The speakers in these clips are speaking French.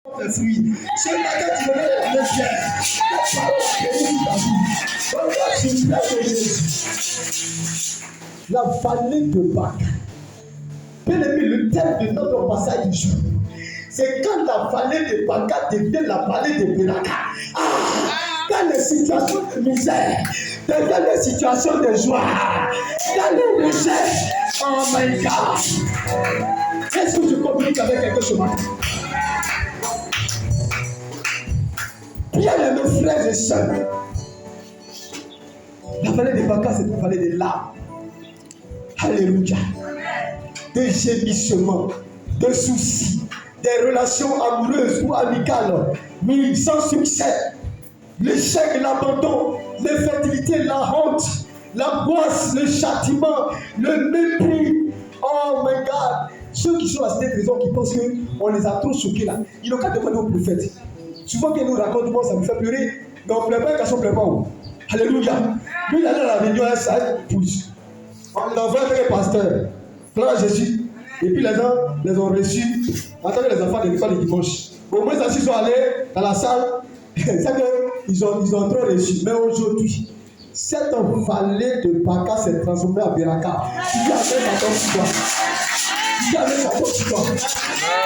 Les fruits. Ce matin, tu venais de la fière. La parole a guéri ta vie. Regarde sur le père de Jésus. La vallée de Bac. Bien aimé, le thème de notre passage du jour, c'est quand la vallée de Baca devient la vallée de Beraka. Dans les situations de misère, dans les situations de joie, dans les recherches. Oh my God! Est-ce que je communique avec quelque chose? Bien aimés frères et sœurs, la vallée de Baca, c'est une vallée de larmes. Alléluia. De gémissements, de soucis, des relations amoureuses ou amicales, mais sans succès. L'échec, l'abandon, l'infertilité, la honte, l'angoisse, le châtiment, le mépris. Oh my God! Ceux qui sont à cette prison qui pensent qu'on les a trop choqués là, ils n'ont qu'à demander au prophète. Souvent qu'ils nous racontent, moi ça me fait pleurer, mais on ne pleure pas quand on ne pleure pas où. Alléluia! Lui il allait à la réunion, ça pousse. On l'envoie avec le pasteur, gloire à Jésus, et puis les gens les ont reçus en tant que les enfants de l'école du dimanche. Au moins, ils sont allés dans la salle, c'est qu'ils ont trop reçu. Mais aujourd'hui, cette vallée de Baca s'est transformée en Beraka. Tu as fait ta tombe sur toi. Tu as fait ta tombe sur toi. Tu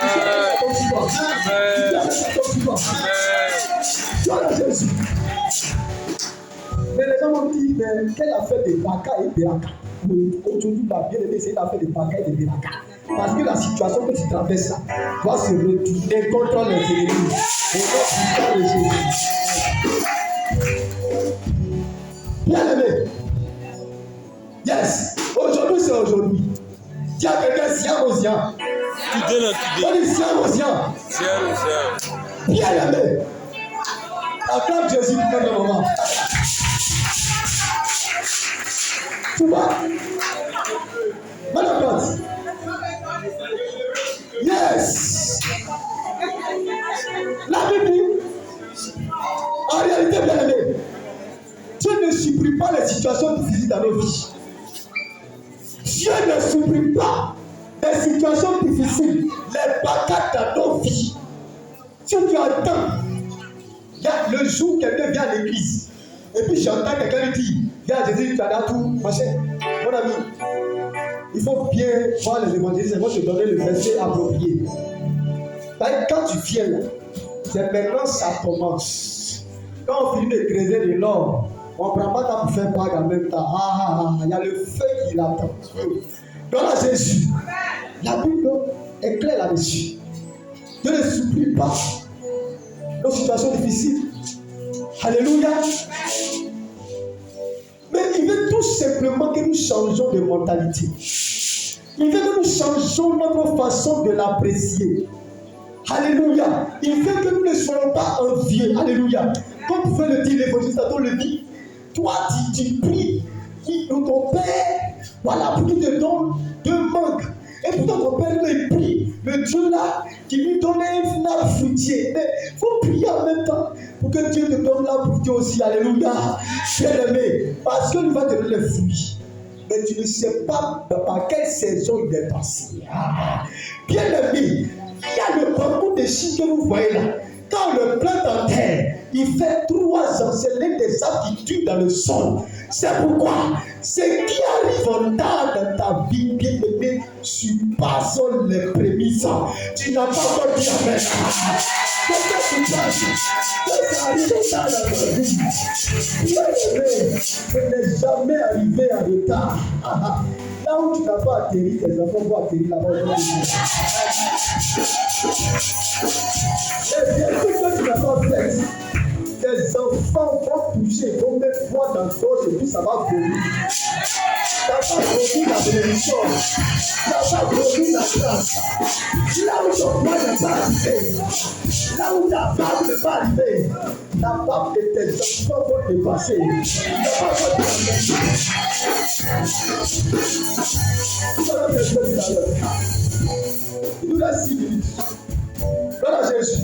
as fait ta tombe sur toi. Tu as fait ta tombe sur toi. Gloire à Jésus. Mais les gens m'ont dit, mais quelle affaire de Baca et Beraka? Aujourd'hui, la bien-aimée, c'est une affaire de Baca et de Beraka. Parce que la situation que tu traverses là doit se retourner contre les ennemis. Et notre de Jésus. Bien-aimé. Yes. Aujourd'hui, c'est aujourd'hui. Dis à quelqu'un, Siam au Siam. On dit Siam au Siam. Bien-aimé. Acclame Jésus pour le moment. Tu vois? Madame, yes. La Bible dit, en réalité, bien aimé, Dieu ne supprime pas les situations difficiles dans nos vies. Dieu ne supprime pas les situations difficiles, les bagages dans nos vies. Si tu entends, il y a le jour où quelqu'un vient à l'église, et puis j'entends quelqu'un lui dire, viens Jésus, tu as tout, machin. Mon ami, il faut bien voir les évangélistes, ils vont te donner le verset approprié. Quand tu viens là, c'est maintenant ça commence. Quand on finit de creuser de l'or, on ne prend pas temps pour faire bague en même temps. Il y a le feu qui l'attend. Dans la Jésus, la Bible est claire là-dessus. Dieu ne supprime pas nos situations difficiles. Alléluia. Mais il veut tout simplement que nous changeons de mentalité. Il veut que nous changeons notre façon de l'apprécier. Alléluia. Il veut que nous ne soyons pas envieux. Alléluia. Comme pouvait le dire l'évangéliste, on le dit. Toi, tu pries ton Père, voilà, pour qu'il te donne 2 mangues. Et pourtant, ton Père, il prie. Le Dieu là, qui lui donne un arbre fruitier. Mais il faut prier en même temps pour que Dieu te donne l'arbre fruitier aussi. Alléluia. Bien-aimé, parce qu'il va te donner les fruits. Mais tu ne sais pas par quelle saison il est passé. Bien-aimé, il y a le bambou de Chine que vous voyez là. Quand on le plante en terre, il fait 3 ans. C'est l'un des arbres qui tue dans le sol. C'est pourquoi ce qui arrive en temps dans ta vie, bien-aimé, surpasse les prémices. Tu n'as pas encore dit amen. Qu'est-ce que tu penses? Que ça arrive dans ta vie. Bien-aimé, ce n'est jamais arrivé en retard. Là où tu n'as pas atterri, tes enfants vont atterrir là-bas. Et bien sûr que tu n'as pas fait, tes enfants vont toucher, vont mettre foi dans toi et puis ça va venir. Ça va venir la bénédiction, ça va venir la grâce. Là où ton point n'est pas arrivé, là où ta femme n'est pas arrivée, la femme de tes enfants vont te passer. Il nous reste 6 minutes. Voilà Jésus.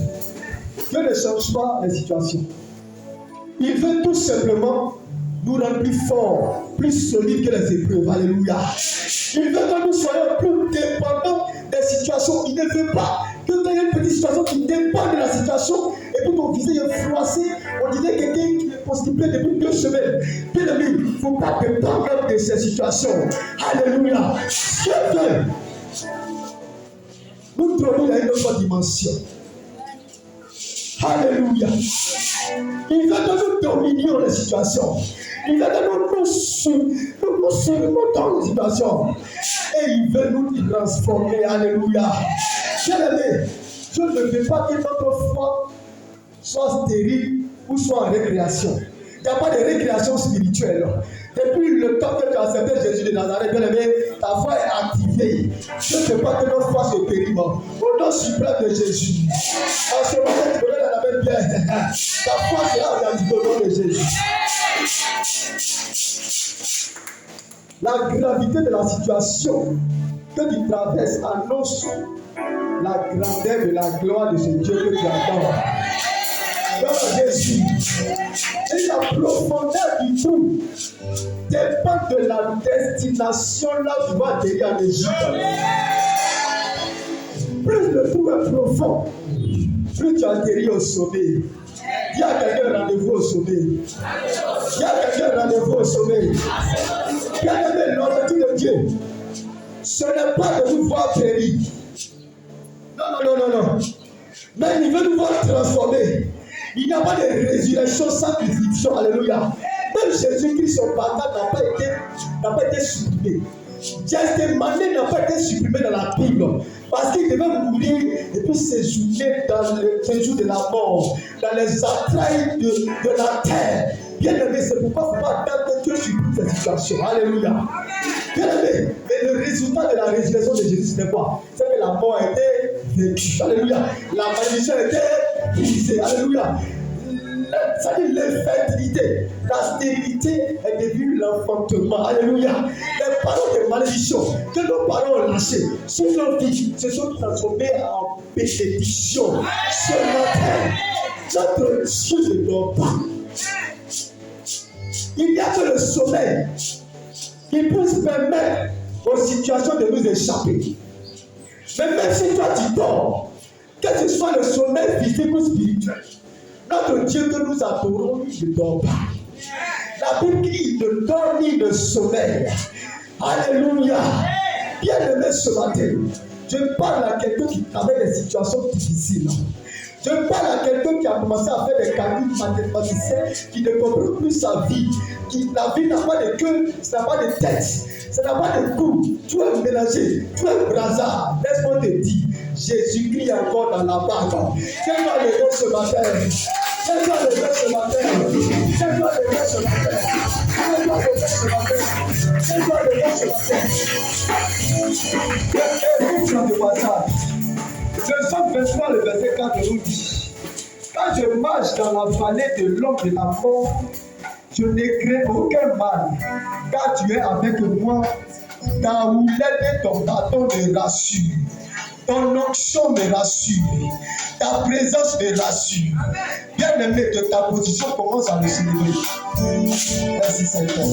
Dieu ne change pas les situations. Il veut tout simplement nous rendre plus forts, plus solides que les épreuves. Alléluia. Il veut que nous soyons plus dépendants des situations. Il ne veut pas que tu aies une petite situations qui dépendent de la situation, et puis ton visage est froissé, on dirait quelqu'un qui est constipé depuis 2 semaines. Bien aimé, il ne faut pas dépendre de ces situations. Alléluia. Dieu veut nous donner à une autre dimension. Alléluia. Il veut que nous dominions les situations. Il veut que nous serons dans les situations. Et il veut nous transformer. Alléluia. Bien-aimé, je ne veux pas que notre foi soit stérile ou soit en récréation. Il n'y a pas de récréation spirituelle. Depuis le temps que tu as accepté Jésus de Nazareth, bien aimé, ta foi est activée. Je ne veux pas que notre foi se périme. Au nom suprême de Jésus. En ce moment, tu peux la même bien. Ta foi sera organisée au nom de Jésus. La gravité de la situation que tu traverses annonce la grandeur de la gloire de ce Dieu que tu adores. Dans Jésus. Et la profondeur du tout dépend de la destination là où tu vas atterrir en Égypte. Plus le trou est profond, plus tu atterris au sommet. Dis à quelqu'un rendez-vous au sommet. Dis à quelqu'un rendez-vous au sommet. Bien-aimé, l'objectif de Dieu, ce n'est pas de nous voir périr. Non. Mais il veut nous voir transformer. Il n'y a pas de résurrection sans crucifixion. Alléluia. Même Jésus-Christ, son baptême n'a pas été supprimé. Gethsémane n'a pas été supprimé dans la Bible. Parce qu'il devait mourir et puis séjourner dans le séjour de la mort, dans les entrailles de la terre. Bien aimé, c'est pourquoi il ne faut pas attendre que Dieu supprime cette situation. Alléluia. Bien aimé, mais le résultat de la résurrection de Jésus, c'était quoi? C'est que la mort était vécue. Alléluia. La malédiction était brisée. Alléluia. C'est-à-dire l'infertilité, la stérilité est devenue l'enfantement. Alléluia. Les paroles de malédiction que nos parents ont lâchées sur nos vies se sont transformées en bénédiction. Ce matin, notre Dieu ne dort pas. Il n'y a que le sommeil qui puisse permettre aux situations de nous échapper. Mais même si toi tu dors, que ce soit le sommeil physique ou spirituel, notre Dieu que nous adorons, il ne dort pas. La Bible dit qu'il ne dort ni ne sommeille. Alléluia. Bien aimé ce matin, je parle à quelqu'un qui traverse des situations difficiles. Je parle à quelqu'un qui a commencé à faire des calculs mathématiciens, qui ne comprend plus sa vie. La vie n'a pas de queue, ça n'a pas de tête, ça n'a pas de cou. Tu es mélangé, tu es brazard. Laisse-moi te dire, Jésus-Christ est encore dans la barque. Quel va lever ce matin? Quel va lever ce matin? Quel va lever ce matin? Quel va lever ce matin? Quel va lever ce matin? Le Somme 23, le verset 4 nous dit: quand je marche dans la vallée de l'ombre de la mort, je ne crains aucun mal, car tu es avec moi. Ta houlette et ton bâton me rassurent. Ton onction me rassure. Ta présence me rassure. Bien aimé, de ta position commence à me célébrer. Merci Seigneur.